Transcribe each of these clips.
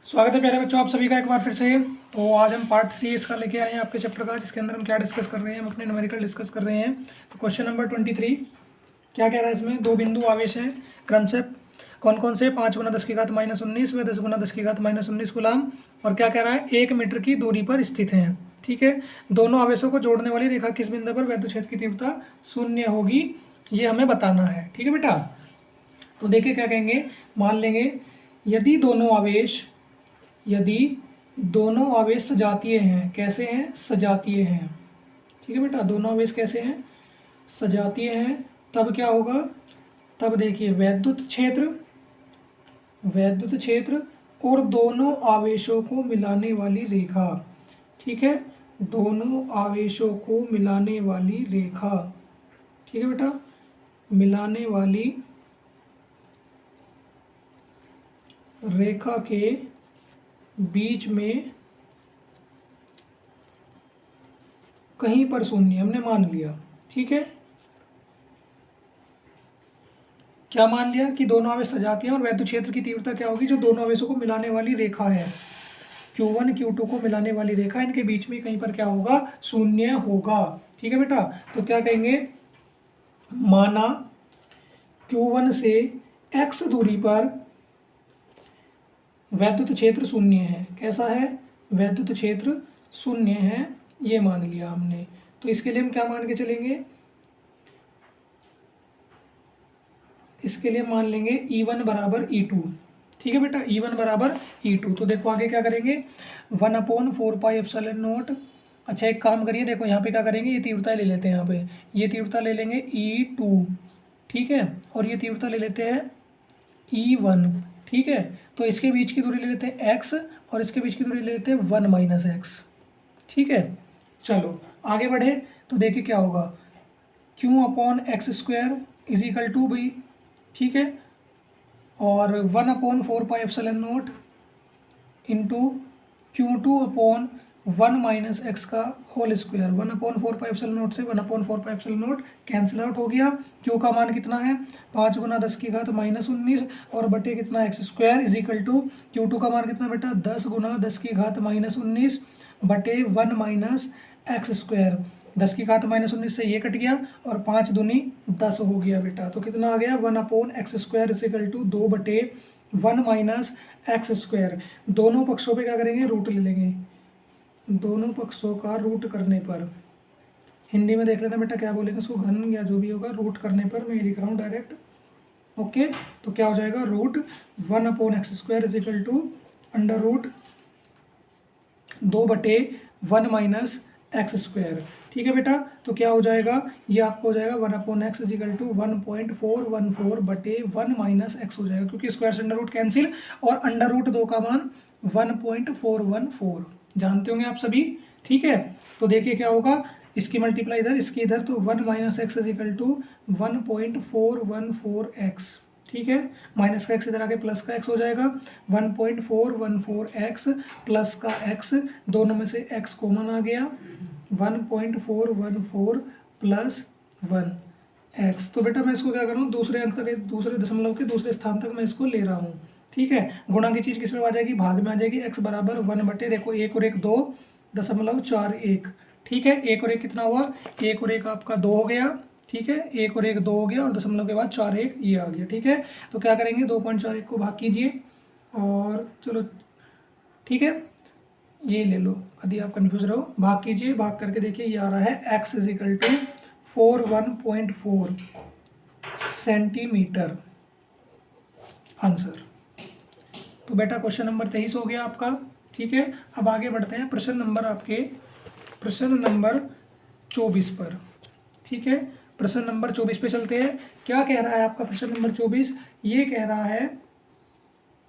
स्वागत है प्यारे बच्चों, आप सभी का एक बार फिर से। तो आज हम पार्ट 3 इसका लेके आए हैं आपके चैप्टर का, जिसके अंदर हम क्या डिस्कस कर रहे हैं, हम अपने न्यूमेरिकल डिस्कस कर रहे हैं। तो क्वेश्चन नंबर 23 क्या कह रहा है इसमें, दो बिंदु आवेश हैं क्रम से कौन कौन से 5 गुना 10 की घात -19 व 10 गुना 10 की घात -19 गुलाम, और क्या कह रहा है 1 मीटर की दूरी पर स्थित हैं। ठीक है, दोनों आवेशों को जोड़ने वाली रेखा किस बिंदु पर वैद्युत क्षेत्र की तीव्रता शून्य होगी, ये हमें बताना है। ठीक है बेटा, तो देखिए क्या कहेंगे, मान लेंगे यदि दोनों आवेश सजातीय हैं। कैसे हैं? सजातीय हैं। ठीक है बेटा, दोनों आवेश कैसे हैं? सजातीय हैं। तब क्या होगा, तब देखिए वैद्युत क्षेत्र और दोनों आवेशों को मिलाने वाली रेखा। ठीक है, दोनों आवेशों को मिलाने वाली रेखा। ठीक है बेटा, मिलाने वाली रेखा के बीच में कहीं पर शून्य हमने मान लिया। ठीक है, क्या मान लिया कि दोनों आवेश सजातीय हैं और वैद्युत क्षेत्र की तीव्रता क्या होगी, जो दोनों आवेशों को मिलाने वाली रेखा है, Q1 Q2 को मिलाने वाली रेखा, इनके बीच में कहीं पर क्या होगा, शून्य होगा। ठीक है बेटा, तो क्या कहेंगे, माना Q1 से x दूरी पर वैद्युत क्षेत्र शून्य है। कैसा है? वैद्युत क्षेत्र शून्य है, ये मान लिया हमने। तो इसके लिए हम क्या मान के चलेंगे, इसके लिए मान लेंगे E1 बराबर E2। ठीक है बेटा, E1 बराबर E2। तो देखो आगे क्या करेंगे, 1/4πε0। अच्छा एक काम करिए, देखो यहाँ पे क्या करेंगे, ये तीव्रता ले लेते हैं, यहाँ पे ये तीव्रता ले लेंगे E2। ठीक है, और ये तीव्रता ले लेते हैं E1। ठीक है, तो इसके बीच की दूरी ले लेते हैं x और इसके बीच की दूरी ले लेते हैं 1 - x। ठीक है, चलो आगे बढ़े तो देखिए क्या होगा, Q/x² = भाई, ठीक है, और 1/4πε0 इंटू Q2/1 - x का होल स्क्वायर। 1/4πε0 से 1/4πε0 कैंसिल आउट हो गया। Q का मान कितना है, 5 गुना 10 की घात -19 और बटे कितना x² = Q2 का मान कितना बेटा, 10 गुना 10 की घात -19 बटे 1 - x²। 10 की घात -19 से ये कट गया और 5 दूनी 10 हो गया बेटा। तो कितना आ गया, 1/x² = 2 बटे 1 - x²। दोनों पक्षों पे क्या करेंगे, रूट ले लेंगे। दोनों पक्षों का रूट करने पर, हिंदी में देख लेना बेटा क्या बोलेंगे उसको, घन या जो भी होगा, रूट करने पर मैं लिख रहा हूँ डायरेक्ट। ओके, तो क्या हो जाएगा, रूट 1/x² = √2 बटे 1 - x²। ठीक है बेटा, तो क्या हो जाएगा, ये आपको हो जाएगा 1/x = 1.414 बटे 1 - x हो जाएगा, क्योंकि स्क्वायर से अंडर रूट कैंसिल और √2 का मान 1.414 जानते होंगे आप सभी। ठीक है, तो देखिए क्या होगा, इसकी मल्टीप्लाई इधर, इसकी इधर, तो 1 - x = 1.414x। ठीक है, माइनस का x इधर आके प्लस का x हो जाएगा, 1.414x प्लस का x, दोनों में से x कॉमन आ गया, 1.414 प्लस 1x। तो बेटा मैं इसको क्या कर रहा हूँ, दूसरे अंक तक, दूसरे दशमलव के दूसरे स्थान तक मैं इसको ले रहा हूँ। ठीक है, गुणा की चीज़ किस में आ जाएगी, भाग में आ जाएगी। x बराबर 1 बटे, देखो 1 और 1 2.41। ठीक है, 1 और 1 कितना हुआ, 1 और 1 आपका 2 हो गया। ठीक है, 1 और 1 2 हो गया और दशमलव के बाद 4 1 ये आ गया। ठीक है, तो क्या करेंगे, 2.41 को भाग कीजिए और चलो ठीक है, ये ले लो, यदि आप कन्फ्यूज रहो, भाग कीजिए, भाग करके देखिए ये आ रहा है x = 41.4 सेंटीमीटर आंसर। तो बेटा क्वेश्चन नंबर 23 हो गया आपका। ठीक है, अब आगे बढ़ते हैं प्रश्न नंबर 24 पर। ठीक है, प्रश्न नंबर 24 पे चलते हैं। क्या कह रहा है आपका प्रश्न नंबर 24, ये कह रहा है,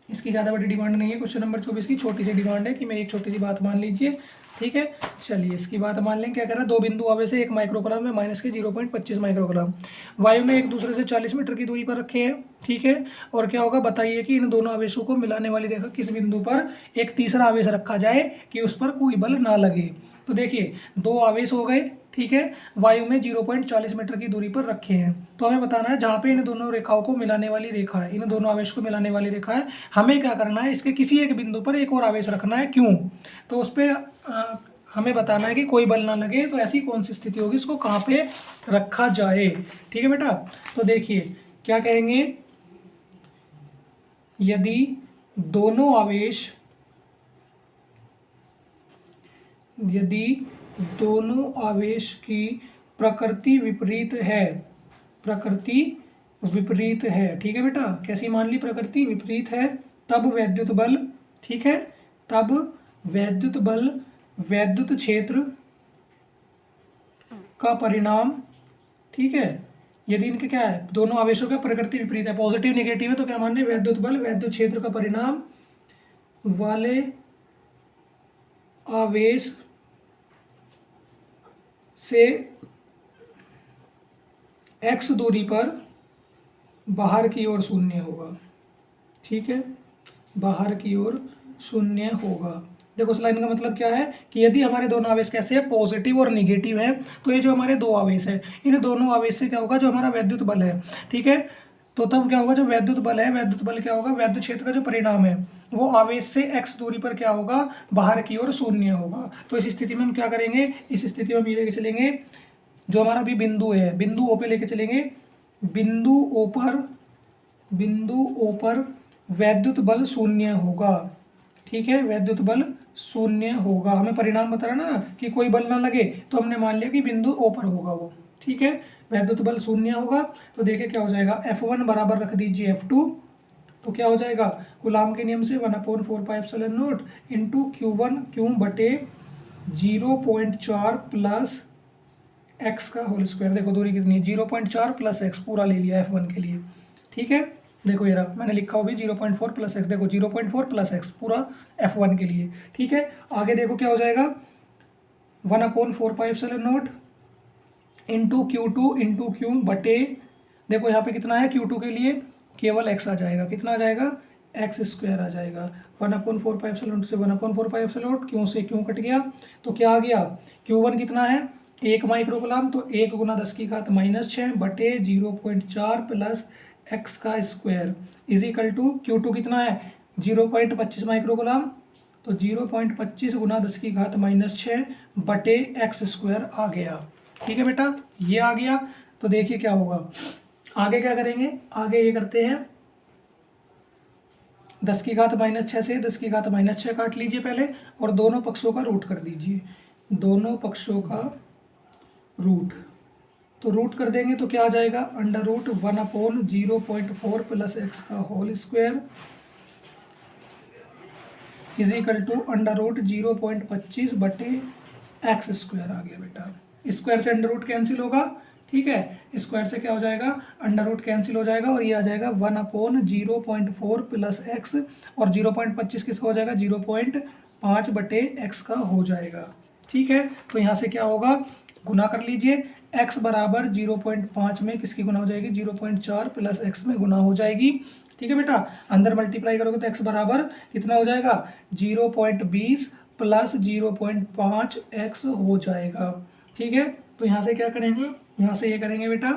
इसकी ज़्यादा बड़ी डिमांड नहीं है, क्वेश्चन नंबर 24 की छोटी सी डिमांड है कि मेरी एक छोटी सी बात मान लीजिए। ठीक है, चलिए इसकी बात मान लें। क्या कह रहा है, दो बिंदु आवेश से 1 माइक्रोग्राम में माइनस के 0.25 माइक्रोग्राम वायु में एक दूसरे से 40 मीटर की दूरी पर रखे हैं। ठीक है, और क्या होगा बताइए कि इन दोनों आवेशों को मिलाने वाली रेखा किस बिंदु पर एक तीसरा आवेश रखा जाए कि उस पर कोई बल ना लगे। तो देखिए दो आवेश हो गए। ठीक है, वायु में 0.40 मीटर की दूरी पर रखे हैं। तो हमें बताना है जहाँ पे इन दोनों रेखाओं को मिलाने वाली रेखा है, इन दोनों आवेश को मिलाने वाली रेखा है, हमें क्या करना है, इसके किसी एक बिंदु पर एक और आवेश रखना है। क्यों? तो उस पर हमें बताना है कि कोई बल ना लगे, तो ऐसी कौन सी स्थिति होगी, इसको कहाँ पे रखा जाए। ठीक है बेटा, तो देखिए क्या कहेंगे, यदि दोनों आवेश की प्रकृति विपरीत है, प्रकृति विपरीत है, ठीक है बेटा, कैसी मान ली, प्रकृति विपरीत है, तब वैद्युत बल, ठीक है, तब वैद्युत बल वैद्युत क्षेत्र का परिणाम, ठीक है, यदि इनके क्या है, दोनों आवेशों का प्रकृति विपरीत है, पॉजिटिव नेगेटिव है, तो क्या मानने, वैद्युत बल वैद्युत क्षेत्र का परिणाम वाले आवेश से x दूरी पर बाहर की ओर शून्य होगा। ठीक है, बाहर की ओर शून्य होगा। देखो इस लाइन का मतलब क्या है कि यदि हमारे दोनों आवेश कैसे हैं, पॉजिटिव और निगेटिव है, तो ये जो हमारे दो आवेश है, इन दोनों आवेश से क्या होगा, जो हमारा वैद्युत बल है, ठीक है, तो तब क्या होगा, जो वैद्युत बल है, वैद्युत बल क्या होगा, वैद्युत क्षेत्र का जो परिणाम है वो आवेश से x दूरी पर क्या होगा, बाहर की ओर शून्य होगा। तो इस स्थिति में हम क्या करेंगे, इस स्थिति में हम ये लेके चलेंगे, जो हमारा भी बिंदु है, बिंदु O पे लेके चलेंगे, बिंदु O पर वैद्युत बल शून्य होगा। ठीक है, वैद्युत बल शून्य होगा, हमें परिणाम बता रहा ना कि कोई बल ना लगे, तो हमने मान लिया कि बिंदु O पर होगा वो। ठीक है, वैद्युत बल शून्य होगा, तो देखिए क्या हो जाएगा, F1 बराबर रख दीजिए F2, तो क्या हो जाएगा, कूलाम के नियम से 1/4πε0 इंटू Q1 क्यू बटे 0.4 प्लस x का होल स्क्वायर। देखो दूरी कितनी है, 0.4 प्लस x पूरा ले लिया F1 के लिए। ठीक है, देखो ये रहा, मैंने लिखा हो भी 0.4 प्लस एक्स, देखो 0.4 प्लस एक्स पूरा F1 के लिए। ठीक है, आगे देखो क्या हो जाएगा, 1/4πε0 इंटू Q2 इंटू क्यू बटे, देखो यहाँ पे कितना है, Q2 के लिए केवल x आ जाएगा, कितना आ जाएगा, x स्क्वायर आ जाएगा। 1/4πε0 से 1/4πε0, क्यों से क्यों कट गया, तो क्या आ गया, Q1 कितना है 1 माइक्रोकूलम, तो 1 गुना 10 की घात -6 बटे 0.4 प्लस x का square is equal to Q2 कितना है 0.25 माइक्रोकूलम, तो 0.25 गुना 10 की घात -6 बटे x स्क्वायर आ गया। ठीक है बेटा, ये आ गया। तो देखिए क्या होगा, आगे क्या करेंगे, आगे ये करते हैं, 10 की घात -6 से 10 की घात -6 काट लीजिए पहले, और दोनों पक्षों का रूट कर दीजिए, दोनों पक्षों का रूट, तो रूट कर देंगे तो क्या आ जाएगा, √1/0.4 प्लस एक्स का whole square is equal to √0.25 बटे एक्स स्क्वायर आ गया बेटा। स्क्वायर से अंडर रूट कैंसिल होगा, ठीक है, स्क्वायर से क्या हो जाएगा, अंडर रूट कैंसिल हो जाएगा, और ये आ जाएगा 1/0.4 प्लस एक्स, और 0.25 किसका हो जाएगा, 0.5 बटे एक्स का हो जाएगा। ठीक है, तो यहाँ से क्या होगा, गुना कर लीजिए, x बराबर 0.5 में किसकी गुना हो जाएगी, 0.4 प्लस एक्स में गुना हो जाएगी। ठीक है बेटा, अंदर मल्टीप्लाई करोगे तो x बराबर कितना हो जाएगा, 0.20 प्लस 0.5 x हो जाएगा। ठीक है, तो यहाँ से क्या करेंगे, यहाँ से ये करेंगे बेटा,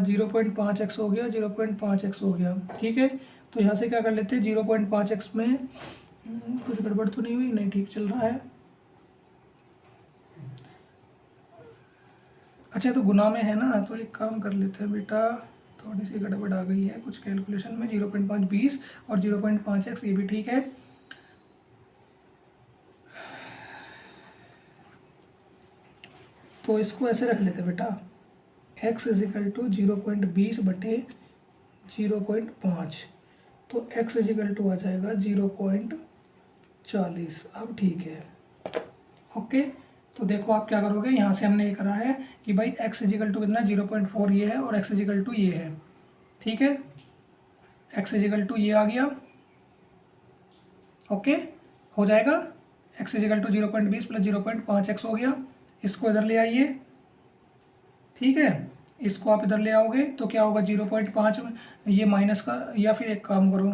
0.5x हो गया, 0.5x हो गया। ठीक है, तो यहाँ से क्या कर लेते हैं, 0.5x में कुछ गड़बड़ तो नहीं हुई, नहीं ठीक चल रहा है, अच्छा तो गुना में है ना, तो एक काम कर लेते हैं बेटा, थोड़ी सी गड़बड़ आ गई है कुछ कैलकुलेशन में, 0.5 और 0.5x ये भी ठीक है। तो इसको ऐसे रख लेते हैं बेटा, x इज इक्वल टू 0.20 बटे 0.5, तो x इज इक्वल टू आ जाएगा 0.40। अब ठीक है, ओके। तो देखो आप क्या करोगे, यहाँ से हमने ये करा है कि भाई x इजिकल टू कितना 0.4 ये है, और x इजिकल टू ये है। ठीक है, x इजिकल टू ये आ गया, ओके हो जाएगा, x is equal to 0.20 plus 0.5x हो गया, इसको इधर ले आइए। ठीक है, इसको आप इधर ले आओगे तो क्या होगा, 0.5 ये माइनस का, या फिर एक काम करो,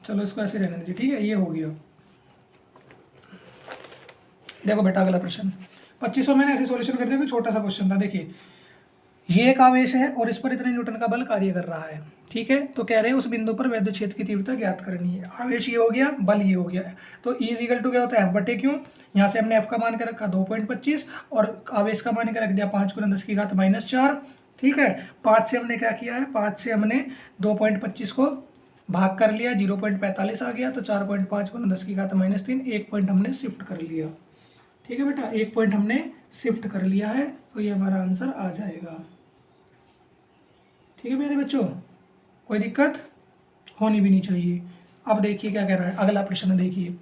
चलो इसको ऐसे रहने दीजिए। ठीक है, ये हो गया, देखो बेटा अगला प्रश्न 25 में मैंने ऐसे सॉल्यूशन कर दिया, छोटा सा क्वेश्चन था। देखिए ये एक आवेश है और इस पर इतने न्यूटन का बल कार्य कर रहा है, ठीक है। तो कह रहे हैं उस बिंदु पर वैद्युत क्षेत्र की तीव्रता ज्ञात करनी है। आवेश ये हो गया, बल ये हो गया। तो E इक्वल टू क्या होता है, F/Q। यहाँ से हमने F का मान के रखा 2.25 और आवेश का मान के रख दिया 5 × 10⁻⁻4, ठीक है। 5 से हमने क्या किया है, 5 से हमने 2.25 को भाग कर लिया, 0.45 आ गया। तो 4.5 × 10⁻3, 1 पॉइंट हमने शिफ्ट कर लिया, ठीक है बेटा। 1 पॉइंट हमने शिफ्ट कर लिया है, तो ये हमारा आंसर आ जाएगा, ठीक है मेरे बच्चों। कोई दिक्कत होनी भी नहीं चाहिए। अब देखिए क्या कह रहा है, अगला प्रश्न देखिए।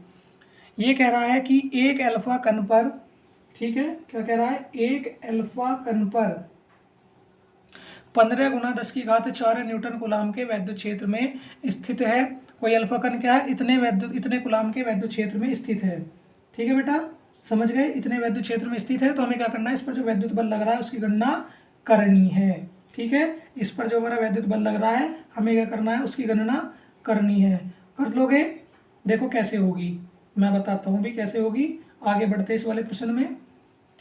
ये कह रहा है कि एक अल्फा कण पर, ठीक है, क्या कह रहा है, एक अल्फा कण पर 15 × 10⁴ न्यूटन कूलाम के वैद्युत क्षेत्र में स्थित है। कोई अल्फा कण क्या है, इतने कूलाम के वैद्युत क्षेत्र में स्थित है, ठीक है बेटा, समझ गए। इतने वैद्युत क्षेत्र में स्थित है, तो हमें क्या करना है, इस पर जो वैद्युत बल लग रहा है उसकी गणना करनी है, ठीक है। इस पर जो हमारा वैद्युत बल लग रहा है हमें क्या करना है, उसकी गणना करनी है। कर लोगे? देखो कैसे होगी, मैं बताता हूँ भी कैसे होगी। आगे बढ़ते हैं इस वाले प्रश्न में,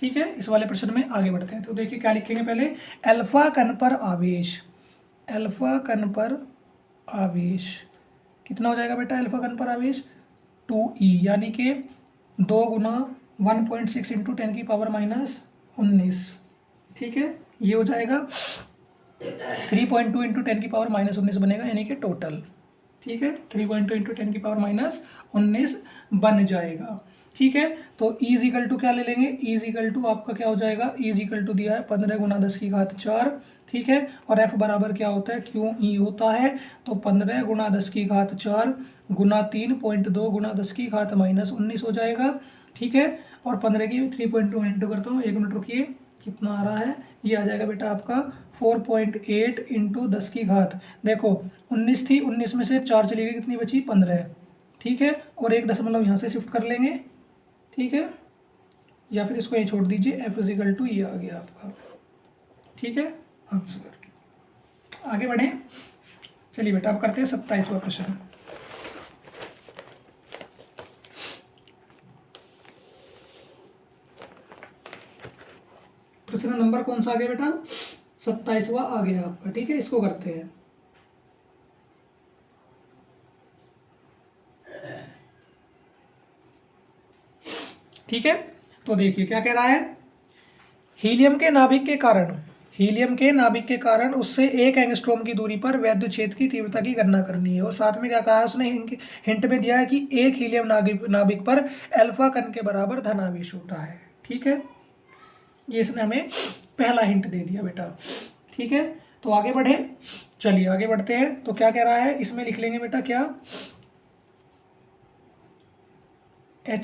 ठीक है। इस वाले प्रश्न में आगे बढ़ते हैं। तो देखिए क्या लिखेंगे पहले, अल्फा कण पर आवेश, अल्फा कण पर आवेश कितना हो जाएगा बेटा, अल्फा कण पर आवेश 2e, यानी कि 2 × 1.6 × 10⁻⁻19, ठीक है। ये हो जाएगा 3.2 × 10⁻⁻19 बनेगा, यानी कि टोटल, ठीक है। 3.2 × 10⁻⁻19 बन जाएगा, ठीक है। तो E इक्वल टू क्या ले लेंगे, E इक्वल टू आपका क्या हो जाएगा, E इक्वल टू दिया है 15 × 10⁴, ठीक है। और F बराबर क्या होता है, QE होता है। तो 15 × 10⁴ गुना 3.2 × 10⁻⁻19 हो जाएगा, ठीक है। और 15 की 3.2 इंटू करता हूँ, 1 मिनट रुकिए, कितना आ रहा है, ये आ जाएगा बेटा आपका 4.8 × 10⁻। देखो 19 थी, 19 में से 4 चली गई, कितनी बची, 15, ठीक है। और 1 दशमलव यहाँ से शिफ्ट कर लेंगे, ठीक है, या फिर इसको यहीं छोड़ दीजिए। F इक्वल टू ये आ गया आपका, ठीक है, आंसर। आगे बढ़ें, चलिए बेटा अब करते हैं 27वां प्रश्न। प्रश्न नंबर कौन सा आ गया बेटा, 27वां आ गया आपका, ठीक है। इसको करते हैं, ठीक है। तो देखिए क्या कह रहा है, हीलियम के नाभिक के कारण उससे 1 एंगस्ट्रॉम की दूरी पर वैद्युत क्षेत्र की तीव्रता की गणना करनी है। और साथ में क्या कहा है उसने, हिंट में दिया है कि एक हीलियम नाभिक पर अल्फा कण के बराबर धनावेश होता है, ठीक है। ये इसने हमें पहला हिंट दे दिया बेटा, ठीक है। तो आगे बढ़े, चलिए आगे बढ़ते हैं। तो क्या कह रहा है, इसमें लिख लेंगे बेटा क्या, He+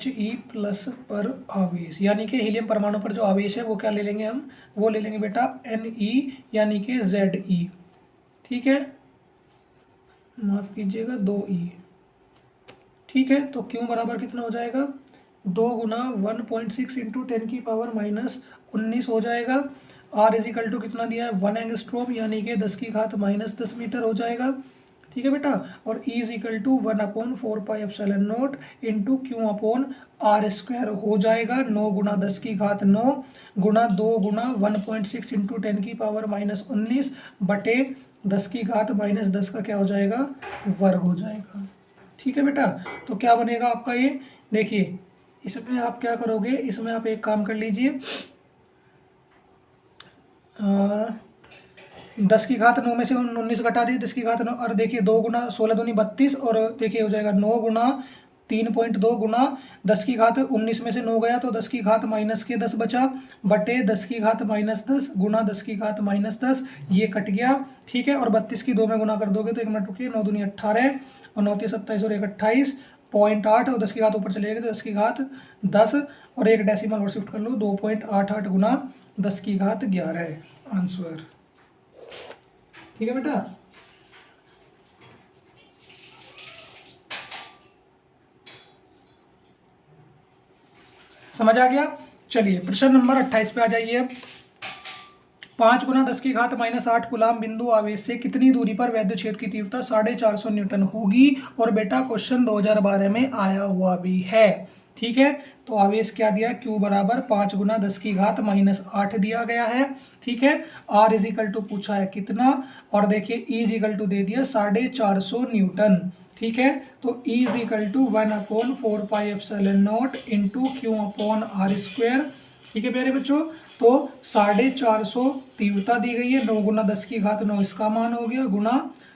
पर आवेश, यानी कि हीलियम परमाणु पर जो आवेश है वो क्या ले लेंगे हम, वो ले लेंगे बेटा Ne, यानी कि Ze, ठीक है, माफ कीजिएगा 2e, ठीक है। तो Q बराबर कितना हो जाएगा, 2 × 1.6 × 10⁻⁻19 हो जाएगा। R इजिकल टू कितना दिया है, 1 एंगस्ट्रॉम, यानी कि 10⁻⁻10 मीटर हो जाएगा, ठीक है बेटा। और E equal to 1/4πε0 into Q/r² हो जाएगा 9 × 10⁹ गुना 2 × 1.6 × 10⁻⁻19 बटे 10⁻−10 का क्या हो जाएगा, वर्ग हो जाएगा, ठीक है बेटा। तो क्या बनेगा आपका ये, देखिए इसमें आप क्या करोगे, इसमें आप एक काम कर लीजिए, 10⁹9 में से 19 घटा दिए, 10⁹9, और देखिए 2 × 16 दूनी 32, और देखिए हो जाएगा 9 × 3.2 गुना 10⁻19 में से 9 गया तो 10⁻−10 बचा, बटे 10⁻−10 गुना 10⁻−10, ये कट गया, ठीक है। और 32 की 2 में गुना कर दोगे तो 1 मिनट रुकिए, 9 दूनी 18 और 9 27 और 1 28.8, और 10 की घात ऊपर चले गए तो 10 और 1 डेसिमल और शिफ्ट कर लो, 2.88 गुना 10⁻11 आंसर, ठीक है बेटा। समझ आ गया। चलिए प्रश्न नंबर 28 पे आ जाइए। 5 × 10⁻⁻8 कूलाम बिंदु आवेश से कितनी दूरी पर वैद्युत क्षेत्र की तीव्रता 450 न्यूटन होगी। और बेटा क्वेश्चन 2012 में आया हुआ भी है, ठीक है। तो आवेश क्या दिया, Q बराबर 5 गुना 10 की घात -8 दिया गया है। ठीक है। R इजिकल टू पूछा है कितना, और देखिए E इजिकल टू दे दिया 450 न्यूटन। ठीक है। तो E equal to 1/4πε0 into Q upon R square. ठीक है प्यारे बच्चों। तो 450 तीव्रता दी गई है, 9 गुना 10 की घात 9 इसका मान हो गया, गुना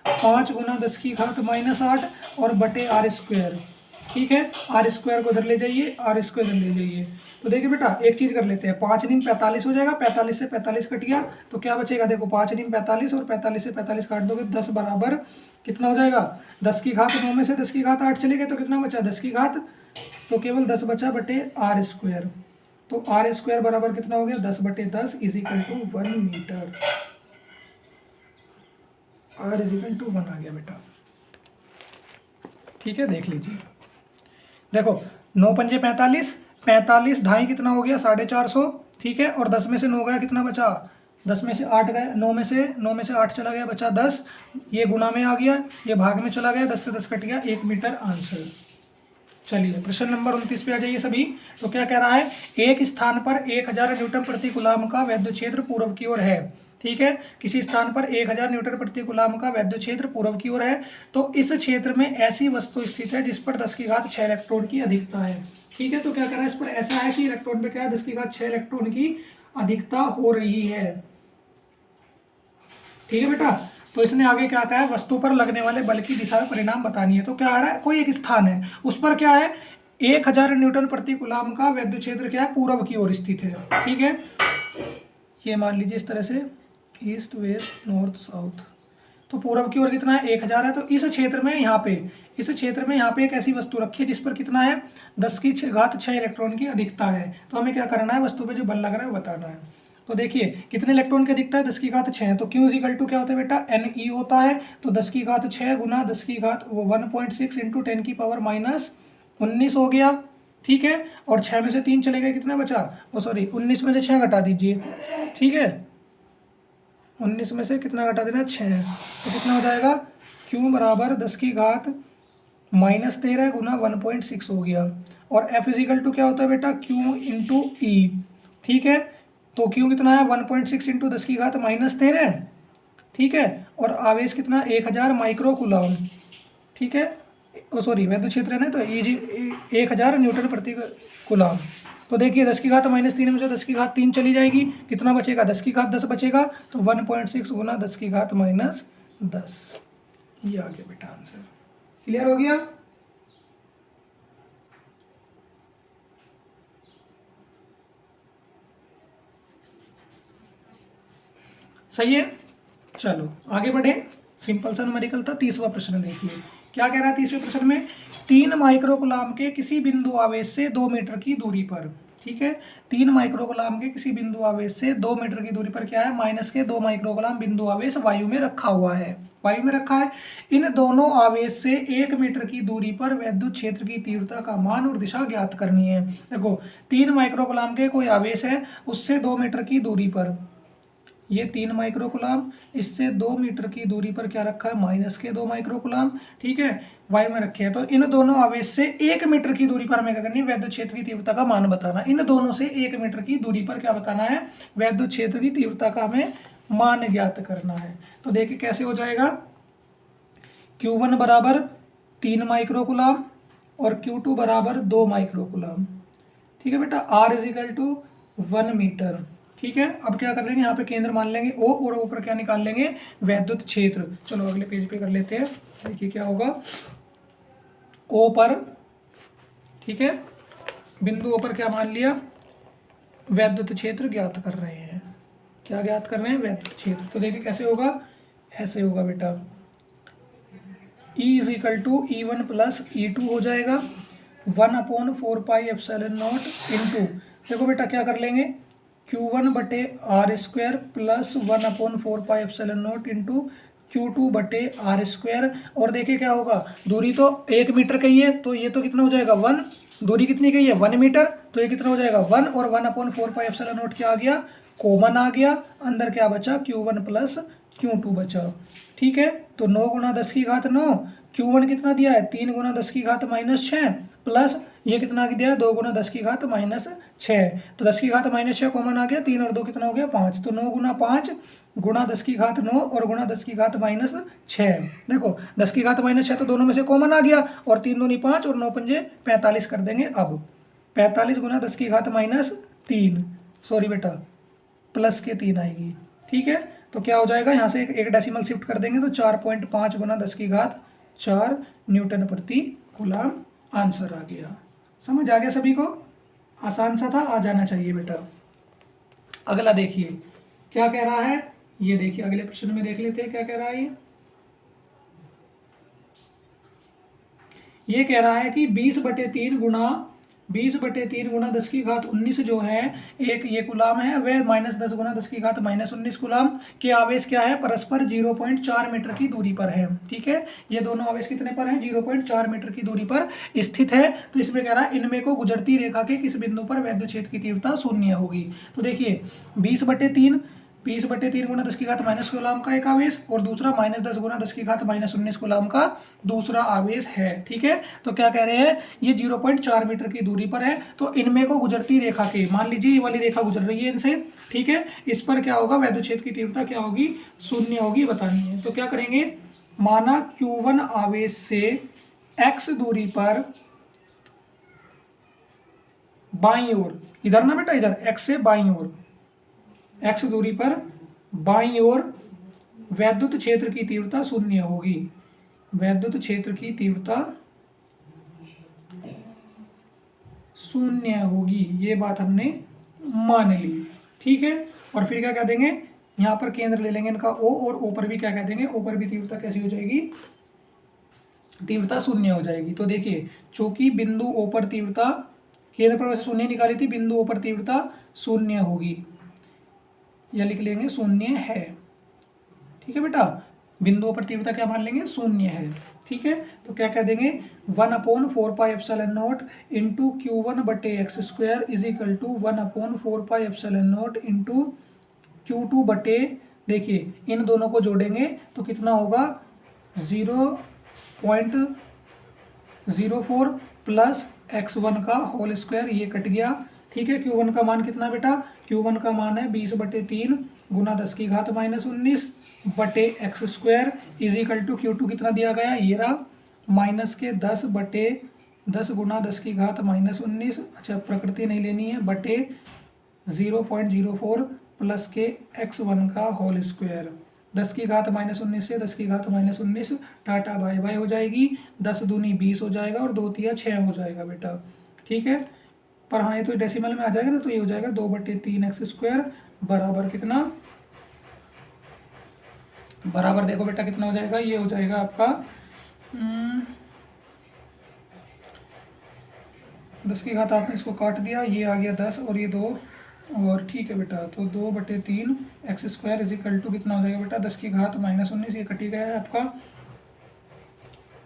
5 गुना 10 की घात -8 और बटे R स्क्वायर। ठीक है। R स्क्वायर को इधर ले जाइए, R स्क्वायर इधर ले जाइए। तो देखिए बेटा एक चीज कर लेते हैं, 5 × 45 हो जाएगा, 45 से 45 कट गया तो क्या बचेगा, देखो 5 × 45 और 45 से 45 काट दोगे 10 बराबर कितना हो जाएगा, 10 की घात 9 में से 10 की घात 8 चले गए तो कितना बचा, 10 की घात, तो केवल 10 बचा बटे R स्क्वायर। तो R स्क्वायर बराबर कितना हो गया, 10 बटे 10 is equal to 1 metre. R is equal to 1 आ गया बेटा। ठीक है, देख लीजिए। देखो 9 पंजे 45, 45 ढाई कितना हो गया, 450। ठीक है। और 10 में से 9 गया कितना बचा, 10 में से 8 गए, 9 में से 8 चला गया, बचा 10। ये गुना में आ गया, ये भाग में चला गया, 10 से 10 कट गया, 1 मीटर आंसर। चलिए प्रश्न नंबर 29 पे आ जाइए सभी। तो क्या कह रहा है, एक स्थान पर 1000 न्यूटन प्रति कूलाम का वैद्युत क्षेत्र पूर्व की ओर है। ठीक है। किसी स्थान पर 1000 न्यूटन प्रति कूलाम का वैद्युत क्षेत्र पूर्व की ओर है, तो इस क्षेत्र में ऐसी वस्तु स्थित है जिस पर 10 की घात 6 इलेक्ट्रॉन की अधिकता है। ठीक है। तो क्या कह रहा है, इस पर ऐसा है कि इलेक्ट्रॉन पे क्या है, 10 की घात 6 इलेक्ट्रॉन की अधिकता हो रही है। ठीक है बेटा। तो इसने आगे क्या कहा है, वस्तु पर लगने वाले बल की दिशा में परिणाम बतानी है। तो क्या आ रहा है, कोई एक स्थान है उस पर क्या है, 1000 न्यूटन प्रति कूलाम का वैद्युत क्षेत्र क्या है, पूर्व की ओर स्थित है। ठीक है। ये मान लीजिए इस तरह से ईस्ट वेस्ट नॉर्थ साउथ, तो पूर्व की ओर कितना है, 1000 है। तो इस क्षेत्र में यहाँ पे एक ऐसी वस्तु रखी है जिस पर कितना है, 10 की घात 6 इलेक्ट्रॉन की अधिकता है। तो हमें क्या करना है, वस्तु पे जो बल लग रहा है वो बताना है। तो देखिए कितने इलेक्ट्रॉन की अधिकता है, 10 की घात 6। तो Q इजिकल टू क्या होता है बेटा, Ne होता है। तो 10 की घात 6 गुना 10 की घात 1.6 इंटू 10 की पावर -19 हो गया। ठीक है। और 6 में से 3 चले गए, कितना बचा, ओ सॉरी 19 में से 6 घटा दीजिए। ठीक है। 19 में से कितना घटा देना, 6। तो कितना हो जाएगा, Q बराबर 10 की घात -13 गुना 1.6 हो गया। और F इजिकल टू क्या होता है बेटा, Q इंटू E। ठीक है। तो Q कितना है, 1.6 इंटू 10 की घात -13। ठीक है। और आवेश कितना, 1000 माइक्रो कूलाम। ठीक है। ओ सॉरी वैद्युत क्षेत्र है ना, तो 1000 न्यूटन प्रति कूलाम। तो देखिए 10 की घात -3 में से 10 की घात 3 चली जाएगी, कितना बचेगा, 10 की घात 10 बचेगा। तो 1.6 गुना 10 की घात -10, ये आ गया बेटा आंसर। क्लियर हो गया। सही है। चलो आगे बढ़े, सिंपल सा न्यूमेरिकल था। 30वां प्रश्न देखिए क्या कह रहा है। 30वें प्रश्न में 3 माइक्रो कूलाम के किसी बिंदु आवेश से 2 मीटर की दूरी पर, ठीक है, 3 माइक्रो कूलाम के किसी बिंदु आवेश से 2 मीटर की दूरी पर क्या है, माइनस के 2 माइक्रो कूलाम बिंदु आवेश वायु में रखा हुआ है, वायु में रखा है। इन दोनों आवेश से 1 मीटर की दूरी पर वैद्युत क्षेत्र की तीव्रता का मान और दिशा ज्ञात करनी है। देखो 3 माइक्रो कूलाम के कोई आवेश है, उससे 2 मीटर की दूरी पर, ये 3 माइक्रो कूलाम, इससे 2 मीटर की दूरी पर क्या रखा है, माइनस के 2 माइक्रो कूलाम, ठीक है, वायु में रखे हैं। तो इन दोनों आवेश से 1 मीटर की दूरी पर हमें क्या करनी है, वैद्युत क्षेत्र की तीव्रता का मान बताना। इन दोनों से 1 मीटर की दूरी पर क्या बताना है, वैद्युत क्षेत्र की तीव्रता का हमें मान ज्ञात करना है। तो देखिए कैसे हो जाएगा, Q1 बराबर 3 माइक्रो कूलाम और Q2 बराबर 2 माइक्रो कूलाम, ठीक है बेटा। R इजिकल टू 1 मीटर, ठीक है। अब क्या कर लेंगे, यहाँ पे केंद्र मान लेंगे O और ऊपर क्या निकाल लेंगे, वैद्युत क्षेत्र। चलो अगले पेज पे कर लेते हैं। देखिए क्या होगा, O पर, ठीक है, बिंदु O पर क्या मान लिया, वैद्युत क्षेत्र ज्ञात कर रहे हैं। क्या ज्ञात कर रहे हैं, वैद्युत क्षेत्र। तो देखिए कैसे होगा, ऐसे होगा बेटा, E equal to E1 plus E2 हो जाएगा 1/4πε0 इंटू, देखो बेटा क्या कर लेंगे, Q1 बटे R square plus 1/4πε0 into Q2 बटे R स्क्वायर। और देखिए क्या होगा, दूरी तो 1 मीटर की है, तो ये तो कितना हो जाएगा 1, दूरी कितनी की है 1 मीटर, तो ये कितना हो जाएगा 1, और 1/4πε0 क्या आ गया, कॉमन आ गया, अंदर क्या बचा, Q1 प्लस Q2 बचा, ठीक है। तो 9 गुना 10 की घात 9, Q1 कितना दिया है 3 गुना 10 की घात -6 प्लस ये कितना दिया है 2 गुना 10 की घात -6। तो 10 की घात -6 कॉमन आ गया, 3 और 2 कितना हो गया 5। तो 9 गुना 5 गुणा 10 की घात 9 और गुणा 10 की घात -6। देखो 10 की घात -6 तो दोनों में से कॉमन आ गया, और 3 दूनी 5 और 9 पंजे 45 कर देंगे। अब 45 गुना 10 की घात -3, सॉरी बेटा प्लस के 3 आएगी। ठीक है, तो क्या हो जाएगा यहाँ से एक डेसिमल शिफ्ट कर देंगे तो 4.5 गुना 10 की घात 4 न्यूटन प्रति कूलम आंसर आ गया। समझ आ गया सभी को? आसान सा था, आ जाना चाहिए बेटा। अगला देखिए क्या कह रहा है, ये देखिए अगले प्रश्न में देख लेते हैं क्या कह रहा है। ये कह रहा है कि 20/3 गुणा 10 की घात 19 जो है एक ये गुलाम है, वह -10 गुना 10 की घात -19 गुलाम के आवेश क्या है परस्पर 0.4 मीटर की दूरी पर है। ठीक है, ये दोनों आवेश कितने पर हैं 0.4 मीटर की दूरी पर स्थित है। तो इसमें कह रहा है इनमें को गुजरती रेखा के किस बिंदु पर वैद्युत क्षेत्र की तीव्रता शून्य होगी। तो देखिए 20/3 गुना 10 की घात -19 कूलम का एक आवेश और दूसरा -10 गुना 10 की घात -19 कूलम का दूसरा आवेश है। ठीक है, तो क्या कह रहे हैं ये 0.4 मीटर की दूरी पर है, तो इनमें को गुजरती रेखा के, मान लीजिए ये वाली रेखा गुजर रही है इनसे। ठीक है, इस पर क्या होगा वैद्युत क्षेत्र की तीव्रता क्या होगी शून्य होगी, बतानी है। तो क्या करेंगे, माना Q1 आवेश से x दूरी पर बाईं ओर, इधर ना बेटा इधर x से बाईं ओर, x दूरी पर बाईं ओर वैद्युत क्षेत्र की तीव्रता शून्य होगी। वैद्युत क्षेत्र की तीव्रता शून्य होगी, ये बात हमने मान ली। ठीक है, और फिर क्या कह देंगे, यहाँ पर केंद्र ले लेंगे इनका O, और O पर भी क्या कह देंगे, O पर भी तीव्रता कैसी हो जाएगी, तीव्रता शून्य हो जाएगी। तो देखिए चूंकि बिंदु O पर तीव्रता, केंद्र पर वैसे शून्य निकाली थी, बिंदु O पर तीव्रता शून्य होगी, या लिख लेंगे शून्य है। ठीक है बेटा, बिंदुओं पर तीव्रता क्या मान लेंगे शून्य है। ठीक है, तो क्या कह देंगे 1/4πε0 into Q1/x² is equal to 1/4πε0 into Q2 देखिए इन दोनों को जोड़ेंगे तो कितना होगा 0.04 प्लस x1 का होल स्क्वायर, ये कट गया। ठीक है, Q1 का मान कितना बेटा, Q1 का मान है 20/3 गुना 10 की घात -19 बटे x² is equal to Q2 कितना दिया गया, ये रहा -10/10 गुना 10 की घात -19, अच्छा प्रकृति नहीं लेनी है, बटे 0.04 प्लस के x1 का होल स्क्वायर। 10 की घात -19 से 10 की घात -19 टाटा बाय बाय हो जाएगी, 10 दूनी 20 हो जाएगा और 2 तिया 6 हो जाएगा बेटा। ठीक है, पर हाँ ये तो डेसिमल में आ जाएगा ना, तो ये हो जाएगा 2/3x² बराबर कितना, बराबर देखो बेटा कितना हो जाएगा, ये हो जाएगा आपका 10 की घात, आपने इसको काट दिया, ये आ गया 10 और ये 2 और ठीक है बेटा, तो 2/3x² इज इक्वल टू कितना हो जाएगा बेटा 10 की घात -19, ये कटी गया है आपका,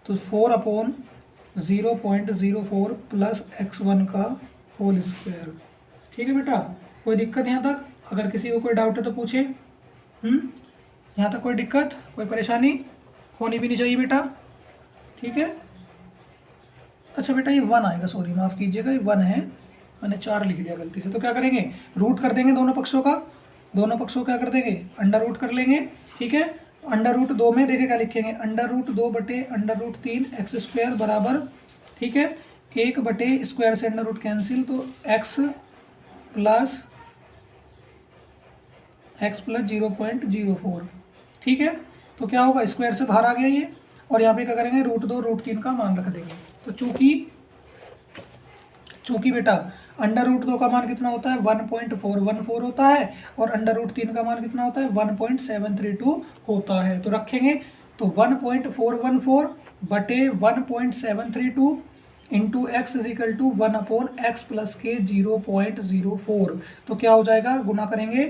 तो 4/0.04 प्लस x1 का होल स्क्वायर। ठीक है बेटा, कोई दिक्कत यहाँ तक, अगर किसी को कोई डाउट है तो पूछे। यहाँ तक कोई दिक्कत कोई परेशानी होनी भी नहीं चाहिए बेटा। ठीक है, अच्छा बेटा ये 1 आएगा, सॉरी माफ़ कीजिएगा, ये 1 है, मैंने 4 लिख दिया गलती से। तो क्या करेंगे, रूट कर देंगे दोनों पक्षों का, दोनों पक्षों क्या कर देंगे अंडर रूट कर लेंगे। ठीक है, √2 में देखे क्या लिखेंगे, √2/√3x² बराबर, ठीक है 1/स्क्वायर से अंडर रूट कैंसिल, तो x प्लस 0.04। ठीक है, तो क्या होगा स्क्वायर से बाहर आ गया ये, और यहाँ पे क्या करेंगे √2/√3 का मान रख देंगे। तो चूंकि बेटा अंडर√2 का मान कितना होता है 1.414 होता है, और अंडर√3 का मान कितना होता है 1.732 होता है। तो रखेंगे तो 1.414 बटे 1.732 into x is equal to 1/x plus के 0.04। तो क्या हो जाएगा, गुना करेंगे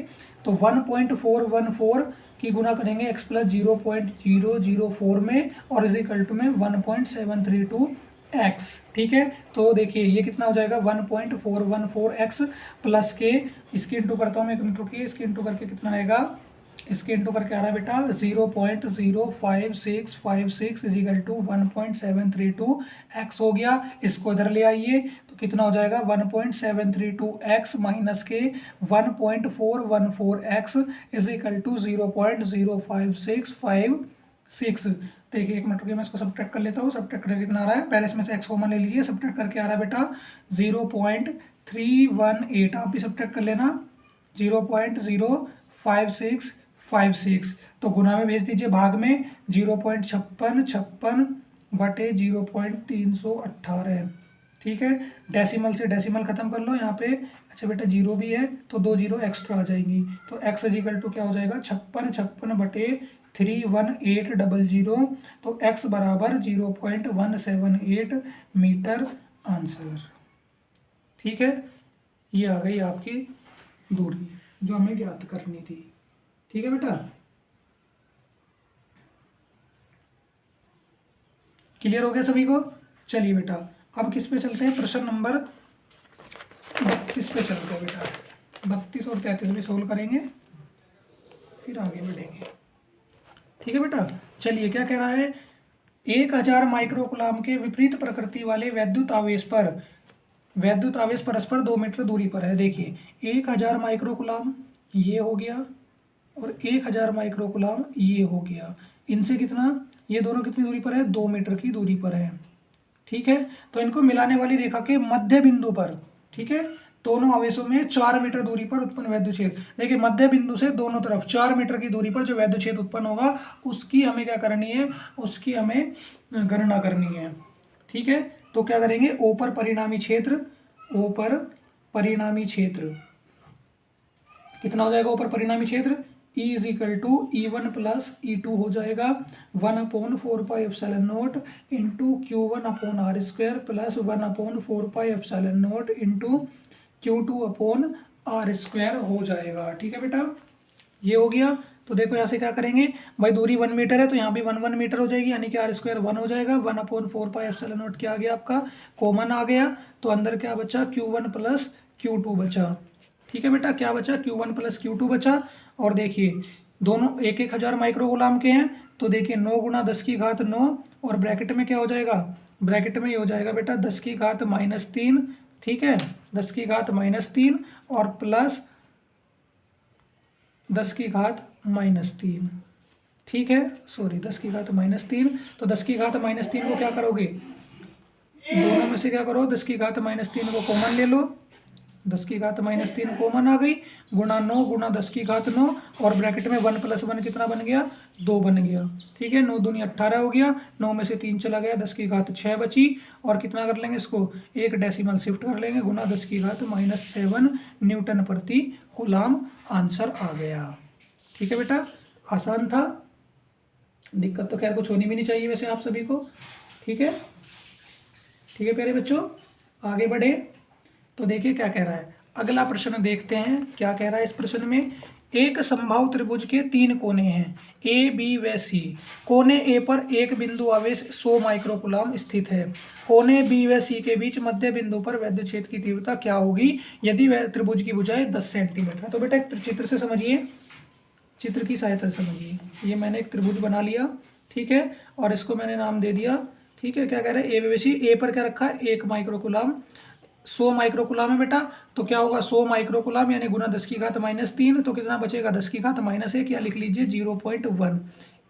तो 1.414 की गुना करेंगे x प्लस 0.004 में और इज इक्वल टू में 1.732x। ठीक है, तो देखिए ये कितना हो जाएगा 1.414x प्लस के, इसकी इंटू करता हूँ मैं, एक मिनट रुकिए, इसकी इंटू करके कितना आएगा इसके इंटू करके आ रहा है बेटा 0.05656 इजिकल टू 1.732 एक्स हो गया। इसको इधर ले आइए तो कितना हो जाएगा 1.732 एक्स माइनस के 1.414 एक्स इजिकल टू 0.05656। देखिए एक मिनट रुकिए, मैं इसको सब्ट्रैक्ट कर लेता हूँ। सब्ट्रैक्ट करके कितना आ रहा है, पहले इसमें से एक्स कॉमन ले लीजिए, सब्ट्रैक्ट करके आ रहा है बेटा 0.318। आप भी सब्ट्रैक्ट कर लेना 0.05656। तो गुना में भेज दीजिए, भाग में 0.5656 बटे 0.318। ठीक है, डेसिमल से डेसिमल खत्म कर लो यहाँ पे। अच्छा बेटा जीरो भी है तो 2 जीरो एक्स्ट्रा आ जाएंगी, तो एक्स इजिकल टू क्या हो जाएगा 56 बटे 31800। तो एक्स बराबर 0.178 मीटर आंसर। ठीक है, ये आ गई आपकी दूरी जो हमें ज्ञात करनी थी। ठीक है बेटा, क्लियर हो गया सभी को। चलिए बेटा अब किस पे चलते हैं, प्रश्न नंबर 32 पे चलते हैं बेटा। 32 और 33 भी सोल्व करेंगे फिर आगे बढ़ेंगे। ठीक है बेटा, चलिए क्या कह रहा है, 1000 माइक्रोकुलाम के विपरीत प्रकृति वाले वैद्युत आवेश परस्पर 2 मीटर दूरी पर है। देखिए 1000 माइक्रोकुलाम ये हो गया और 1000 माइक्रोकुलाम ये हो गया। इनसे कितना, ये दोनों कितनी दूरी पर है, 2 मीटर की दूरी पर है। ठीक है, तो इनको मिलाने वाली रेखा के मध्य बिंदु पर, ठीक है, दोनों आवेशों में 4 मीटर दूरी पर उत्पन्न वैद्युत क्षेत्र। देखिए मध्य बिंदु से दोनों तरफ 4 मीटर की दूरी पर जो वैद्युत क्षेत्र उत्पन्न होगा उसकी हमें क्या करनी है, उसकी हमें गणना करनी है। ठीक है, तो क्या करेंगे, ओ पर परिणामी क्षेत्र, ओ पर परिणामी क्षेत्र कितना हो जाएगा, ऊपर परिणामी क्षेत्र E is equal to E1 plus E2 हो जाएगा 1/4πε0 into Q1/R² plus 1/4πε0 into Q2/R² हो जाएगा। ठीक है बेटा, ये हो गया। तो देखो यहाँ से क्या करेंगे भाई, दूरी 1 मीटर है तो यहाँ भी 1 मीटर हो जाएगी, यानी कि R² 1 हो जाएगा। 1/4πε0 क्या आ गया आपका, कॉमन आ गया, तो अंदर क्या बचा Q1 प्लस Q2 बचा। ठीक है बेटा, क्या बचा, Q1 प्लस Q2 बचा। और देखिए दोनों 1000 माइक्रोकुलाम के हैं, तो देखिए 9 गुणा 10 की घात 9 और ब्रैकेट में क्या हो जाएगा, ब्रैकेट में ये हो जाएगा बेटा 10 की घात -3। ठीक है, 10 की घात -3 और प्लस 10 की घात -3। ठीक है, सॉरी 10 की घात -3। तो 10 की घात -3 को क्या करोगे, दोनों में से क्या करो, 10 की घात -3 को कॉमन ले लो, 10 की घात -3 कॉमन आ गई, गुणा 9 गुणा 10 की घात 9 और ब्रैकेट में 1 + 1 कितना बन गया, 2 बन गया। ठीक है, 9 दूनी 18 हो गया, 9 में से 3 चला गया, 10 की घात 6 बची। और कितना कर लेंगे इसको, एक डेसिमल शिफ्ट कर लेंगे, गुणा 10 की घात -7 न्यूटन प्रति कूलाम आंसर आ गया। ठीक है बेटा, आसान था, दिक्कत तो खैर कुछ होनी भी नहीं चाहिए वैसे आप सभी को। ठीक है, ठीक है प्यारे बच्चों, आगे बढ़े। तो देखिए क्या कह रहा है, अगला प्रश्न देखते हैं क्या कह रहा है इस प्रश्न में। एक समबाहु त्रिभुज के 3 कोने हैं ए बी व सी। कोने ए पर एक बिंदु आवेश 100 माइक्रोकुलाम स्थित है। कोने बी व सी के बीच मध्य बिंदु पर वैद्युत क्षेत्र की तीव्रता क्या होगी यदि वह त्रिभुज की भुजाएं 10 सेंटीमीटर है। तो बेटा एक चित्र से समझिए, चित्र की सहायता से समझिए। ये मैंने एक त्रिभुज बना लिया, ठीक है, और इसको मैंने नाम दे दिया। ठीक है, क्या कह रहे हैं, ए व सी। ए पर क्या रखा है, 1 माइक्रोकुलाम, 100 माइक्रोकुलाम है बेटा, तो क्या होगा 100 माइक्रोकुलाम यानी गुना 10 की घात -3, तो कितना बचेगा 10 की घात -1 या लिख लीजिए 0.1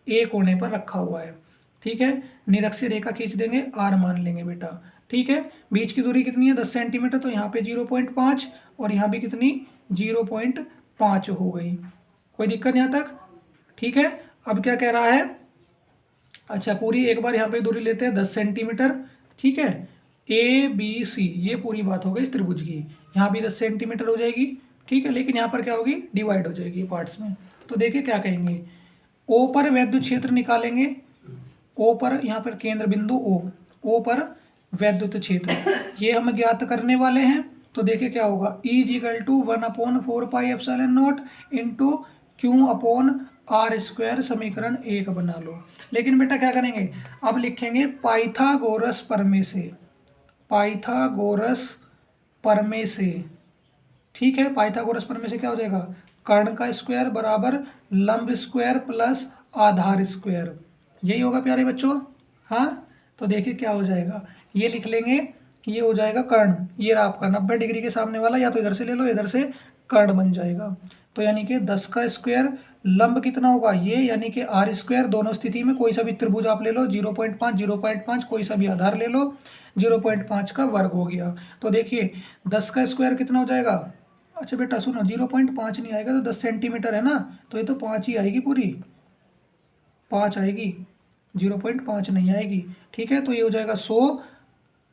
ए कोने पर रखा हुआ है। ठीक है, निरक्षीय रेखा खींच देंगे, आर मान लेंगे बेटा। ठीक है, बीच की दूरी कितनी है 10 सेंटीमीटर, तो यहाँ पे 0.5 और यहाँ भी कितनी 0.5 हो गई। कोई दिक्कत यहाँ तक। ठीक है, अब क्या कह रहा है, अच्छा पूरी एक बार यहाँ पे दूरी लेते हैं 10 सेंटीमीटर। ठीक है, ए बी सी ये पूरी बात हो गई इस त्रिभुज की, यहाँ भी 10 सेंटीमीटर हो जाएगी। ठीक है, लेकिन यहाँ पर क्या होगी, डिवाइड हो जाएगी पार्ट्स में। तो देखिए क्या कहेंगे, ओ पर वैद्युत क्षेत्र निकालेंगे, ओ पर यहाँ पर केंद्र बिंदु ओ पर वैद्युत क्षेत्र ये हम ज्ञात करने वाले हैं। तो देखिए क्या होगा, E = 1/4πε0 इंटू Q/R² समीकरण 1 बना लो। लेकिन बेटा क्या करेंगे, अब लिखेंगे पाइथागोरस प्रमेय से, पाइथागोरस प्रमेय से। ठीक है, पाइथागोरस प्रमेय से क्या हो जाएगा, कर्ण का स्क्वायर बराबर लंब स्क्वायर प्लस आधार स्क्वायर, यही होगा प्यारे बच्चों। हाँ, तो देखिए क्या हो जाएगा, ये लिख लेंगे, ये हो जाएगा कर्ण, ये रहा आपका 90 डिग्री के सामने वाला, या तो इधर से ले लो, इधर से कर्ण बन जाएगा। तो यानी कि 10 का स्क्वायर लंब कितना होगा ये, यानी कि आर स्क्वायर, दोनों स्थिति में कोई सा भी त्रिभुज आप ले लो, 0.5 0.5 कोई सा भी आधार ले लो, 0.5 का वर्ग हो गया। तो देखिए 10 का स्क्वायर कितना हो जाएगा, अच्छा बेटा सुनो, 0.5 नहीं आएगा तो 10 सेंटीमीटर है ना, तो ये तो 5 ही आएगी, पूरी 5 आएगी, 0.5 नहीं आएगी। ठीक है, तो ये हो जाएगा 100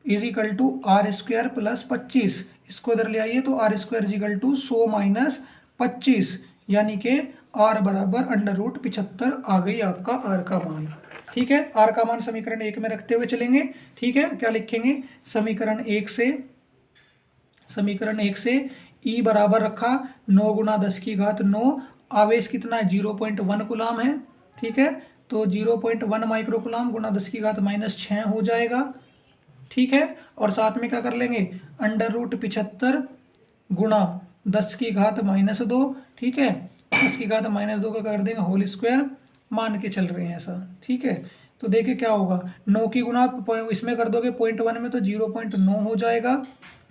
is equal to R square plus 25, इसको इधर ले आइए तो R square is equal to 100 minus 25, यानी कि आर बराबर √75 आ गई आपका आर का मान। ठीक है, आर का मान समीकरण 1 में रखते हुए चलेंगे। ठीक है, क्या लिखेंगे, समीकरण 1 से ई बराबर रखा 9 गुना 10 की घात 9, आवेश कितना है 0.1 कूलाम है। ठीक है, तो 0.1 माइक्रो कूलाम गुना 10 की घात -6 हो जाएगा। ठीक है, और साथ में क्या कर लेंगे, √75 गुणा 10 की घात -2। ठीक है, 10 की घात -2 का कर देंगे होल स्क्वायर, मान के चल रहे हैं ऐसा। ठीक है, तो देखिए क्या होगा, 9 की गुना इसमें कर दोगे 0.1 में तो 0.9 हो जाएगा,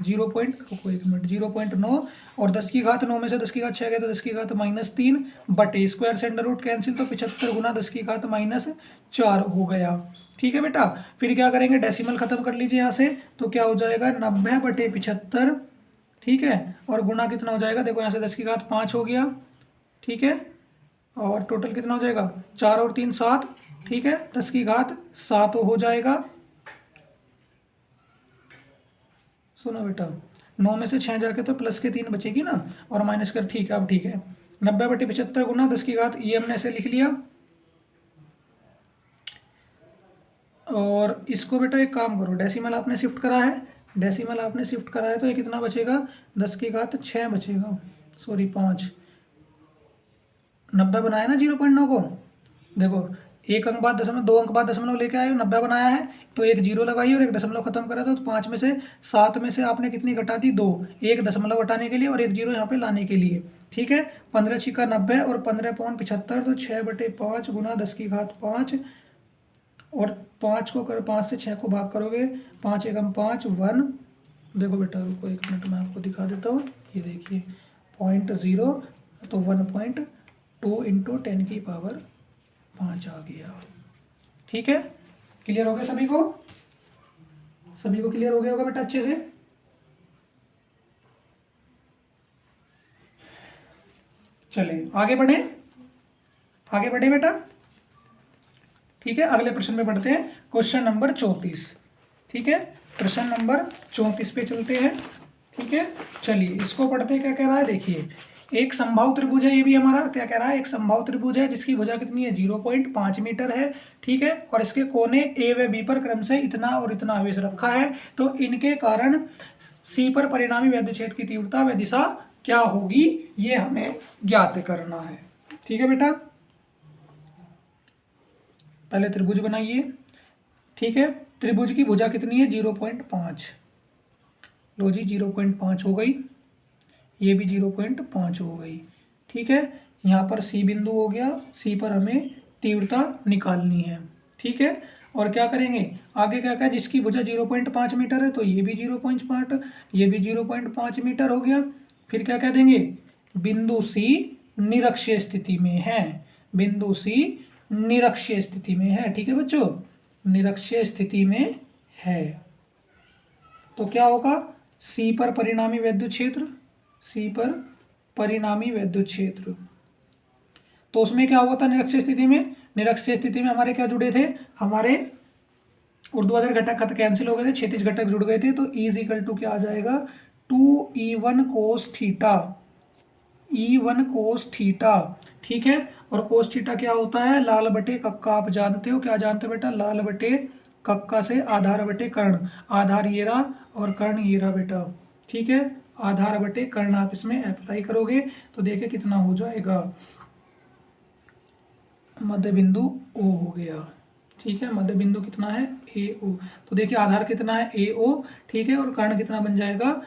0.9, और 10 की घात 9 में से 10 की घात 6 गए तो 10 की घात -3 बटे स्क्वायर से अंडर रूट कैंसिल, तो 75 गुना 10 की घात -4 हो गया। ठीक है बेटा, फिर क्या करेंगे, डेसिमल खत्म कर लीजिए यहाँ से, तो क्या हो जाएगा 90/75। ठीक है, और गुना कितना हो जाएगा, देखो यहाँ से 10 की घात 5 हो गया। ठीक है, और टोटल कितना हो जाएगा, 4 और 3 7। ठीक है, 10 की घात 7 हो जाएगा। सुनो बेटा, 9 में से 6 जाके तो प्लस के 3 बचेगी ना, और माइनस कर, ठीक है अब ठीक है, 90/75 गुना 10 की घात, ये हमने ऐसे लिख लिया। और इसको बेटा एक काम करो, डेसिमल आपने शिफ्ट करा है, डेसिमल आपने शिफ्ट करा है तो ये कितना बचेगा, 10 की घात 6 बचेगा, सॉरी 5, 90 बनाया ना 0.9 को, देखो एक अंक बाद दशमलव, 2 अंक बाद दशमलव लेके आए हो, 90 बनाया है तो एक जीरो लगाइए और एक दशमलव खत्म करा तो 5 में से 7 में से आपने कितनी घटा दी, 2, एक दशमलव हटाने के लिए और एक जीरो यहाँ पे लाने के लिए। ठीक है, 15 छिका 90 और 15/75, तो 6/5 गुना 10 की घात 5, और 5 को कर 5 से 6 को भाग करोगे, 5 एकम 5 1। देखो बेटा रुको 1 मिनट मैं आपको दिखा देता हूँ, ये देखिए 0.0, तो 1.2 इंटू 10 की पावर 5 आ गया। ठीक है, क्लियर हो गया सभी को, सभी को क्लियर हो गया होगा बेटा अच्छे से। चलें आगे बढ़े, आगे बढ़े बेटा। ठीक है, अगले प्रश्न में पढ़ते हैं, क्वेश्चन नंबर 34। ठीक है, प्रश्न नंबर 34 पे चलते हैं। ठीक है, चलिए इसको पढ़ते हैं, क्या कह रहा है देखिए, एक समबाहु त्रिभुज है, ये भी हमारा क्या कह रहा है, एक समबाहु त्रिभुज है जिसकी भुजा कितनी है 0.5 मीटर है। ठीक है, और इसके कोने ए व बी पर क्रम से इतना और इतना आवेश रखा है, तो इनके कारण सी पर परिणामी वैद्युत क्षेत्र की तीव्रता व दिशा क्या होगी, ये हमें ज्ञात करना है। ठीक है बेटा, पहले त्रिभुज बनाइए। ठीक है, त्रिभुज की भुजा कितनी है 0.5, लो जी 0.5 हो गई, ये भी 0.5 हो गई। ठीक है, यहाँ पर सी बिंदु हो गया, सी पर हमें तीव्रता निकालनी है। ठीक है, और क्या करेंगे आगे, क्या क्या, जिसकी भुजा 0.5 मीटर है तो ये भी 0.5, ये भी 0.5 मीटर हो गया। फिर क्या कह देंगे, बिंदु सी निरक्षीय स्थिति में है, बिंदु सी निरक्षीय स्थिति में है। ठीक है बच्चों, निरक्षीय स्थिति में है, तो क्या होगा, सी पर परिणामी वैद्युत क्षेत्र, सी पर परिणामी वैद्युत क्षेत्र, तो उसमें क्या हुआ था निरक्षीय स्थिति में, निरक्षीय स्थिति में हमारे क्या जुड़े थे, हमारे ऊर्ध्वाधर घटक खत कैंसिल हो गए थे, क्षैतिज घटक जुड़ गए थे, तो E इक्वल टू क्या आ जाएगा 2E1 cos theta, E1 cos theta. ठीक है, और कोस थीटा क्या होता है, लाल बटे कक्का, आप जानते हो, क्या जानते हो बेटा, लाल बटे कक्का से आधार बटे कर्ण, आधार ये रहा और कर्ण ये रहा बेटा। ठीक है, आधार बटे कर्ण आप इसमें अप्लाई करोगे तो देखिए कितना हो जाएगा, मध्य बिंदु O हो गया। ठीक है, मध्य बिंदु कितना है AO, तो देखिए आधार कितना है AO। ठीक है, और कर्ण कितना बन जाएगा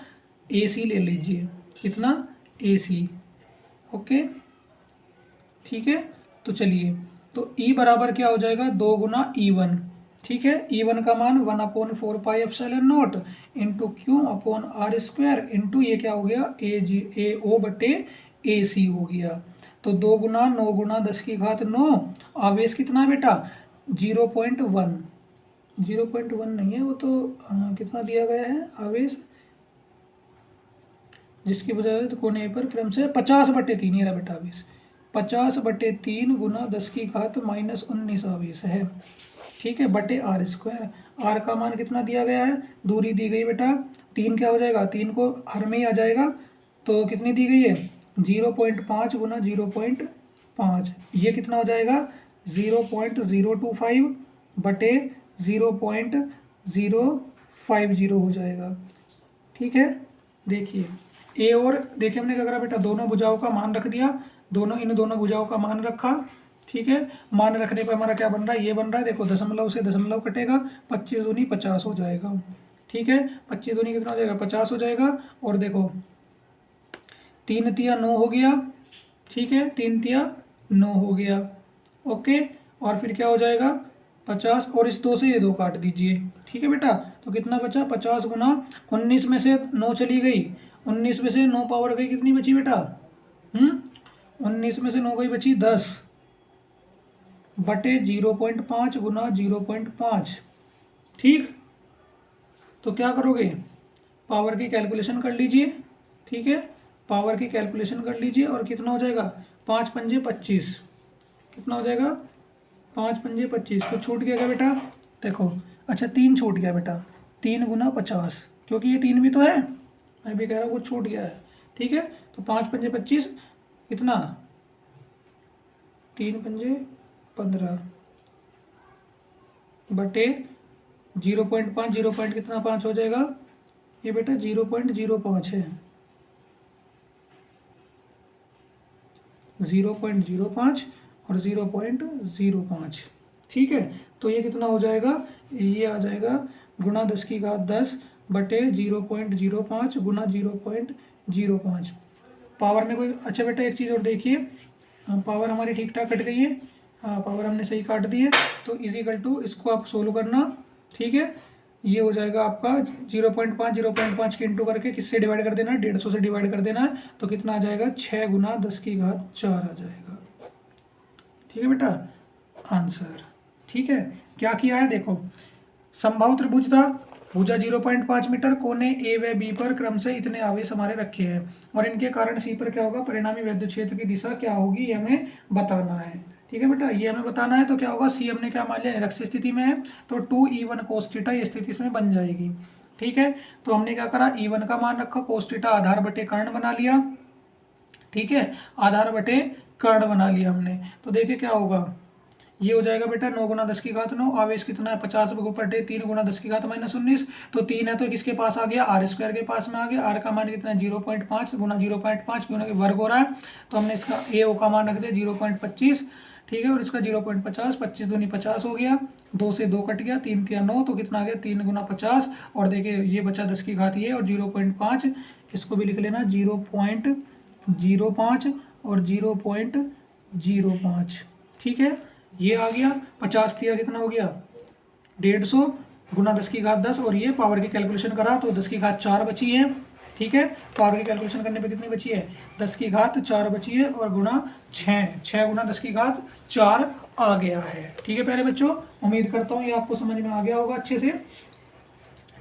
AC ले लीजिए, कितना AC, ओके, ठीक है। तो चलिए, तो ई बराबर क्या हो जाएगा, 2 गुना E1, ठीक है। E1 का मान 1/4πε0 into Q upon R square into ये क्या हो गया, ए ओ बटे ए सी हो गया। तो 2 गुना 9 गुना 10 की घात 9, आवेश कितना है बेटा, 0.1, 0.1 नहीं है वो तो, कितना दिया गया है आवेश, जिसकी वजह से कोने पर क्रम से 50/3, ये रहा बेटा आवेश, 50/3 गुना 10 की घात -19 आवेश है, ठीक है, बटे आर स्क्वायर। आर का मान कितना दिया गया है, दूरी दी गई बेटा 3, क्या हो जाएगा, 3 को हर में ही आ जाएगा, तो कितनी दी गई है, 0.5 गुना 0.5, ये कितना हो जाएगा, 0.025 बटे 0.050 हो जाएगा, ठीक है। देखिए ए और देखिए हमने क्या करा बेटा, दोनों भुजाओं का मान रख दिया, इन दोनों भुजाओं का मान रखा, ठीक है। मान रखने पर हमारा क्या बन रहा है, ये बन रहा है, देखो दशमलव से दशमलव कटेगा, 25 दूनी 50 हो जाएगा, ठीक है। 25 दूनी कितना हो जाएगा, 50 हो जाएगा। और देखो 3 तिया 9 हो गया, ठीक है, 3 तिया 9 हो गया, ओके। और फिर क्या हो जाएगा 50, और इस 2 से ये 2 काट दीजिए, ठीक है बेटा। तो कितना बचा, 50 गुना 19 में से 9 चली गई, 19 में से 9 पावर गई, कितनी बची बेटा, 19 में से 9 गई, बची 10 बटे 0.5 गुना 0.5, ठीक। तो क्या करोगे, पावर की कैलकुलेशन कर लीजिए, ठीक है, पावर की कैलकुलेशन कर लीजिए, और कितना हो जाएगा, 5 पंजे 25, कितना हो जाएगा, 5 पंजे 25, तो छूट गया क्या बेटा, देखो, अच्छा 3 छूट गया बेटा, 3 गुना 50, क्योंकि ये 3 भी तो है, मैं भी कह रहा हूँ वो छूट गया है, ठीक है। तो 5 पंजे 25, कितना, 3 पंजे 15 बटे 0.5, 0 पॉइंट कितना 5 हो जाएगा, ये बेटा 0.05 है, 0.05 और 0.05, ठीक है। तो ये कितना हो जाएगा, ये आ जाएगा गुना 10 की घात 10 बटे 0.05 गुना 0.05। पावर में कोई, अच्छा बेटा एक चीज़ और देखिए, पावर हमारी ठीक ठाक कट गई है, हाँ पावर हमने सही काट दी है। तो इजिकल टू इसको आप सोल्व करना, ठीक है। ये हो जाएगा आपका 0.5 के इंटू करके किससे डिवाइड कर देना है, 150 से डिवाइड कर देना है, तो कितना आ जाएगा, 6 गुना 10 की घात 4 आ जाएगा, ठीक है बेटा, आंसर, ठीक है। क्या किया है, देखो समबाहु त्रिभुज था, भुजा 0.5 मीटर, कोने ए व बी पर क्रम से इतने आवेश हमारे रखे हैं, और इनके कारण सी पर क्या होगा, परिणामी विद्युत क्षेत्र की दिशा क्या होगी, ये हमें बताना है, ठीक है बेटा, ये हमें बताना है। तो क्या होगा, सी हमने क्या मान लिया, निरक्ष स्थिति में है, तो 2E1 cos थीटा ये स्थिति इसमें बन जाएगी, ठीक है। तो हमने क्या करा, E1 का मान रखा, cos थीटा आधार बटे कर्ण बना लिया, ठीक है, आधार बटे कर्ण बना लिया हमने। तो देखिए क्या होगा, ये हो जाएगा बेटा 9 गुना 10 की घात 9, आवेश कितना है 50 बटे 3 गुना 10 की घात -19, तो 3 है तो किसके पास आ गया, आर स्क्वायर के पास में आ गया। आर का मान कितना है 0.5 गुना 0.5 गुना के वर्ग हो रहा है, तो हमने इसका ए ओ का मान रख दिया 0.25, ठीक है, और इसका 0.50, 25 दूनी 50 हो गया, 2 से 2 कट गया, 3 तिया 9, तो कितना आ गया 3 गुना 50, और देखिए ये बचा 10 की घात ये, और 0.5 इसको भी लिख लेना 0.05 और 0.05, ठीक है। ये आ गया 50 तिया कितना हो गया 150 गुना 10 की घात 10, और ये पावर की कैलकुलेशन करा तो 10 की घात 4 बची है, ठीक है। पावर की कैलकुलेशन करने पे कितनी बची है, 10 की घात 4 बची है, और गुना 6 गुना 10 की घात 4 आ गया है, ठीक है प्यारे बच्चों। उम्मीद करता हूँ ये आपको समझ में आ गया होगा अच्छे से,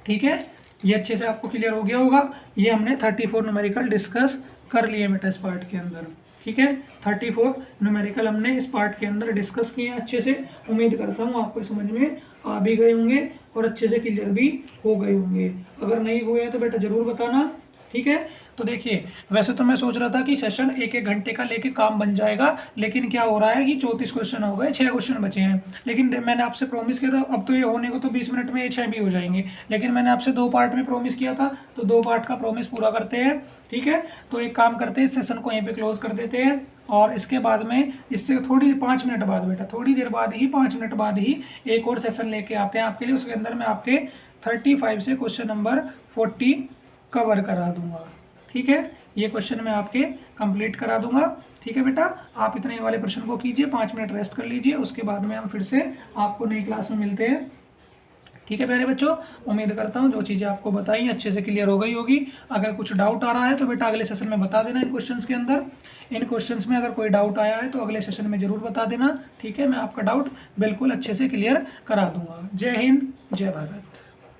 ठीक है, ये अच्छे से आपको क्लियर हो गया होगा। ये हमने 34 न्यूमेरिकल डिस्कस कर लिए बेटा इस पार्ट के अंदर, ठीक है। 34 न्यूमेरिकल हमने इस पार्ट के अंदर डिस्कस किए हैं अच्छे से। उम्मीद करता हूँ आपको समझ में आ भी गए होंगे और अच्छे से क्लियर भी हो गए होंगे। अगर नहीं हुए हैं तो बेटा ज़रूर बताना, ठीक है। तो देखिए वैसे तो मैं सोच रहा था कि सेशन 1-1 घंटे का लेके काम बन जाएगा, लेकिन क्या हो रहा है कि 34 क्वेश्चन हो गए, 6 क्वेश्चन बचे हैं। लेकिन मैंने आपसे प्रॉमिस किया था, अब तो ये होने को तो 20 मिनट में ये 6 भी हो जाएंगे, लेकिन मैंने आपसे 2 पार्ट में प्रॉमिस किया था, तो 2 पार्ट का प्रॉमिस पूरा करते हैं, ठीक है। तो एक काम करते हैं, इस सेशन को यहीं पर क्लोज कर देते हैं, और इसके बाद में इससे थोड़ी 5 मिनट बाद बेटा, थोड़ी देर बाद ही 5 मिनट बाद ही एक और सेशन लेके आते हैं आपके लिए। उसके अंदर मैं आपके 35 से क्वेश्चन नंबर 40 कवर करा दूंगा, ठीक है। ये क्वेश्चन मैं आपके कंप्लीट करा दूंगा। ठीक है बेटा, आप इतने वाले प्रश्न को कीजिए, 5 मिनट रेस्ट कर लीजिए, उसके बाद में हम फिर से आपको नई क्लास में मिलते हैं। ठीक है प्यारे बच्चों, उम्मीद करता हूँ जो चीज़ें आपको बताई अच्छे से क्लियर हो गई होगी। अगर कुछ डाउट आ रहा है तो बेटा अगले सेशन में बता देना इन क्वेश्चंस के अंदर। इन क्वेश्चंस में अगर कोई डाउट आया है तो अगले सेशन में ज़रूर बता देना। ठीक है, मैं आपका डाउट बिल्कुल अच्छे से क्लियर करा दूंगा। जय हिंद, जय भारत।